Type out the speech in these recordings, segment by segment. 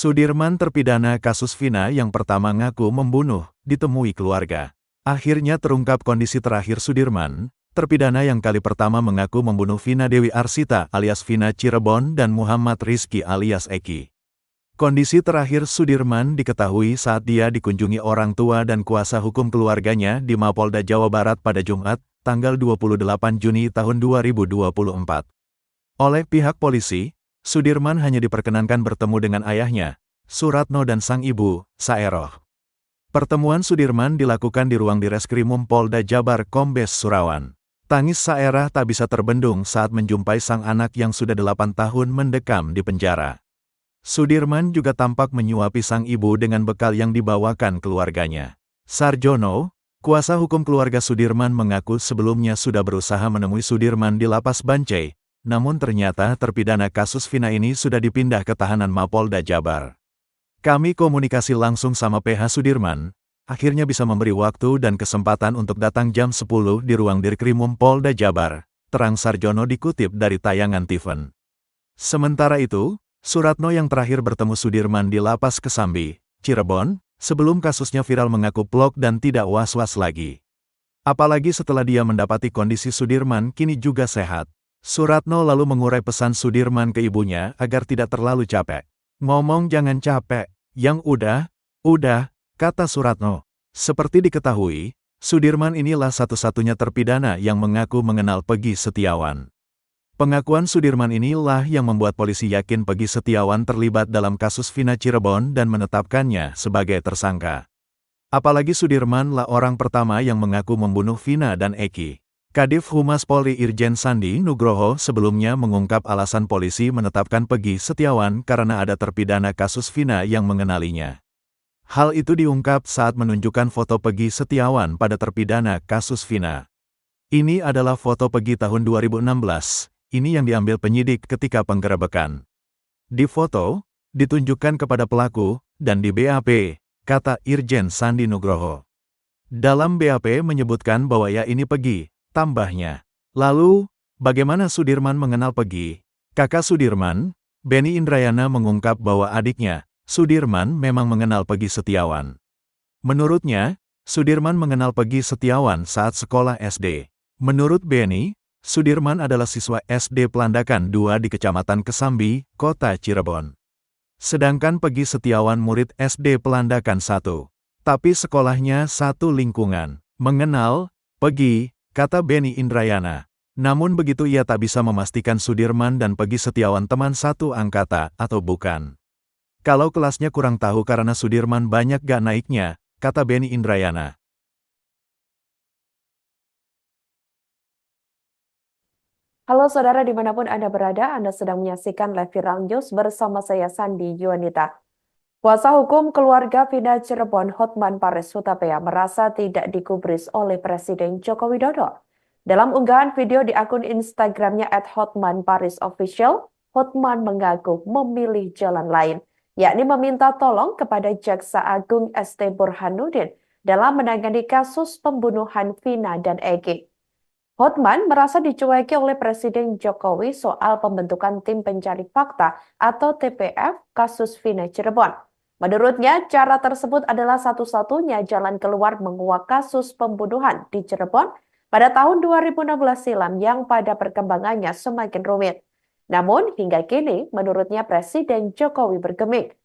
Sudirman terpidana kasus Vina yang pertama ngaku membunuh, ditemui keluarga. Akhirnya terungkap kondisi terakhir Sudirman, terpidana yang kali pertama mengaku membunuh Vina Dewi Arsita alias Vina Cirebon dan Muhammad Rizky alias Eki. Kondisi terakhir Sudirman diketahui saat dia dikunjungi orang tua dan kuasa hukum keluarganya di Mapolda Jawa Barat pada Jumat, tanggal 28 Juni tahun 2024. Oleh pihak polisi, Sudirman hanya diperkenankan bertemu dengan ayahnya, Suratno dan sang ibu, Saeroh. Pertemuan Sudirman dilakukan di ruang Direskrimum Polda Jabar Kombes Surawan. Tangis Saerah tak bisa terbendung saat menjumpai sang anak yang sudah 8 tahun mendekam di penjara. Sudirman juga tampak menyuapi sang ibu dengan bekal yang dibawakan keluarganya. Sarjono, kuasa hukum keluarga Sudirman mengaku sebelumnya sudah berusaha menemui Sudirman di Lapas Bancai, namun ternyata terpidana kasus Vina ini sudah dipindah ke tahanan Mapolda Jabar. Kami komunikasi langsung sama PH Sudirman, akhirnya bisa memberi waktu dan kesempatan untuk datang jam 10 di ruang Dirkrimum Polda Jabar, terang Sarjono dikutip dari tayangan Tiffen. Sementara itu, Suratno yang terakhir bertemu Sudirman di Lapas Kesambi, Cirebon, sebelum kasusnya viral mengaku plok dan tidak was-was lagi. Apalagi setelah dia mendapati kondisi Sudirman kini juga sehat. Suratno lalu mengurai pesan Sudirman ke ibunya agar tidak terlalu capek. Ngomong jangan capek, yang udah, kata Suratno. Seperti diketahui, Sudirman inilah satu-satunya terpidana yang mengaku mengenal Peggy Setiawan. Pengakuan Sudirman inilah yang membuat polisi yakin Peggy Setiawan terlibat dalam kasus Vina Cirebon dan menetapkannya sebagai tersangka. Apalagi Sudirman lah orang pertama yang mengaku membunuh Vina dan Eki. Kadif Humas Polri Irjen Sandi Nugroho sebelumnya mengungkap alasan polisi menetapkan Peggy Setiawan karena ada terpidana kasus Vina yang mengenalinya. Hal itu diungkap saat menunjukkan foto Peggy Setiawan pada terpidana kasus Vina. Ini adalah foto Peggy tahun 2016, ini yang diambil penyidik ketika penggerebekan. Di foto, ditunjukkan kepada pelaku, dan di BAP, kata Irjen Sandi Nugroho. Dalam BAP menyebutkan bahwa ya ini Peggy. Tambahnya, lalu, bagaimana Sudirman mengenal Peggy? Kakak Sudirman, Benny Indrayana mengungkap bahwa adiknya, Sudirman memang mengenal Peggy Setiawan. Menurutnya, Sudirman mengenal Peggy Setiawan saat sekolah SD. Menurut Benny, Sudirman adalah siswa SD Pelandakan 2 di Kecamatan Kesambi, Kota Cirebon. Sedangkan Peggy Setiawan murid SD Pelandakan 1. Tapi sekolahnya satu lingkungan. Mengenal Peggy, kata Benny Indrayana. Namun begitu ia tak bisa memastikan Sudirman dan Peggy Setiawan teman satu angkatan atau bukan. Kalau kelasnya kurang tahu karena Sudirman banyak gak naiknya, kata Benny Indrayana. Halo saudara dimanapun Anda berada, Anda sedang menyaksikan Live Viral News bersama saya Sandi Yuanita. Kuasa hukum keluarga Vina Cirebon Hotman Paris Hutapea merasa tidak digubris oleh Presiden Joko Widodo. Dalam unggahan video di akun Instagramnya @hotmanparisofficial, Hotman mengaku memilih jalan lain, yakni meminta tolong kepada Jaksa Agung ST Burhanuddin dalam menangani kasus pembunuhan Vina dan Eki. Hotman merasa dicueki oleh Presiden Jokowi soal pembentukan tim pencari fakta atau TPF kasus Vina Cirebon. Menurutnya, cara tersebut adalah satu-satunya jalan keluar menguak kasus pembunuhan di Cirebon pada tahun 2016 silam yang pada perkembangannya semakin rumit. Namun, hingga kini, menurutnya Presiden Jokowi bergeming.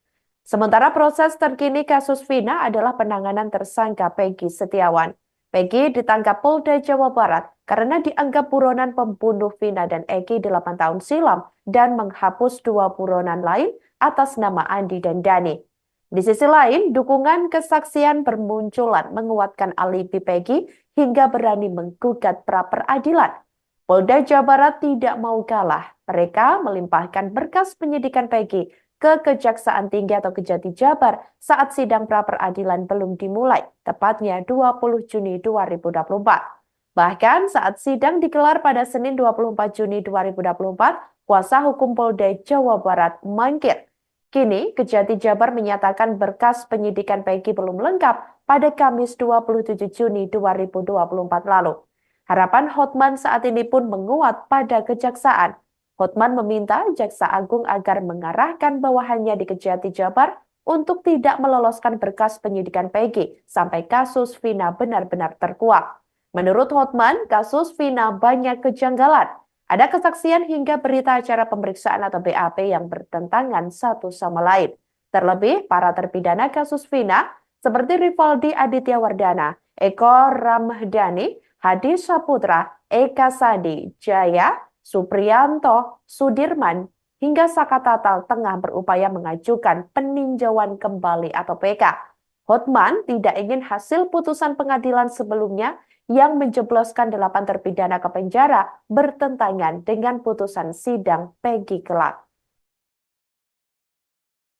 Sementara proses terkini kasus Vina adalah penanganan tersangka Peggy Setiawan. Peggy ditangkap Polda Jawa Barat karena dianggap buronan pembunuh Vina dan Eki 8 tahun silam dan menghapus 2 buronan lain atas nama Andi dan Dani. Di sisi lain, dukungan kesaksian bermunculan menguatkan alibi Peggy hingga berani menggugat pra-peradilan. Polda Jawa Barat tidak mau kalah. Mereka melimpahkan berkas penyidikan Peggy ke Kejaksaan Tinggi atau Kejati Jabar saat sidang pra-peradilan belum dimulai, tepatnya 20 Juni 2024. Bahkan saat sidang digelar pada Senin 24 Juni 2024, kuasa hukum Polda Jawa Barat mangkir. Kini, Kejati Jabar menyatakan berkas penyidikan Peggy belum lengkap pada Kamis 27 Juni 2024 lalu. Harapan Hotman saat ini pun menguat pada kejaksaan. Hotman meminta Jaksa Agung agar mengarahkan bawahannya di Kejati Jabar untuk tidak meloloskan berkas penyidikan Peggy sampai kasus Vina benar-benar terkuak. Menurut Hotman, kasus Vina banyak kejanggalan. Ada kesaksian hingga berita acara pemeriksaan atau BAP yang bertentangan satu sama lain. Terlebih, para terpidana kasus Vina seperti Rivaldi Aditya Wardana, Eko Ramdhani, Hadi Saputra, Eka Sadi, Jaya, Supriyanto, Sudirman, hingga Saka Tatal tengah berupaya mengajukan peninjauan kembali atau PK. Hotman tidak ingin hasil putusan pengadilan sebelumnya yang menjebloskan 8 terpidana ke penjara bertentangan dengan putusan sidang Peggy kelak.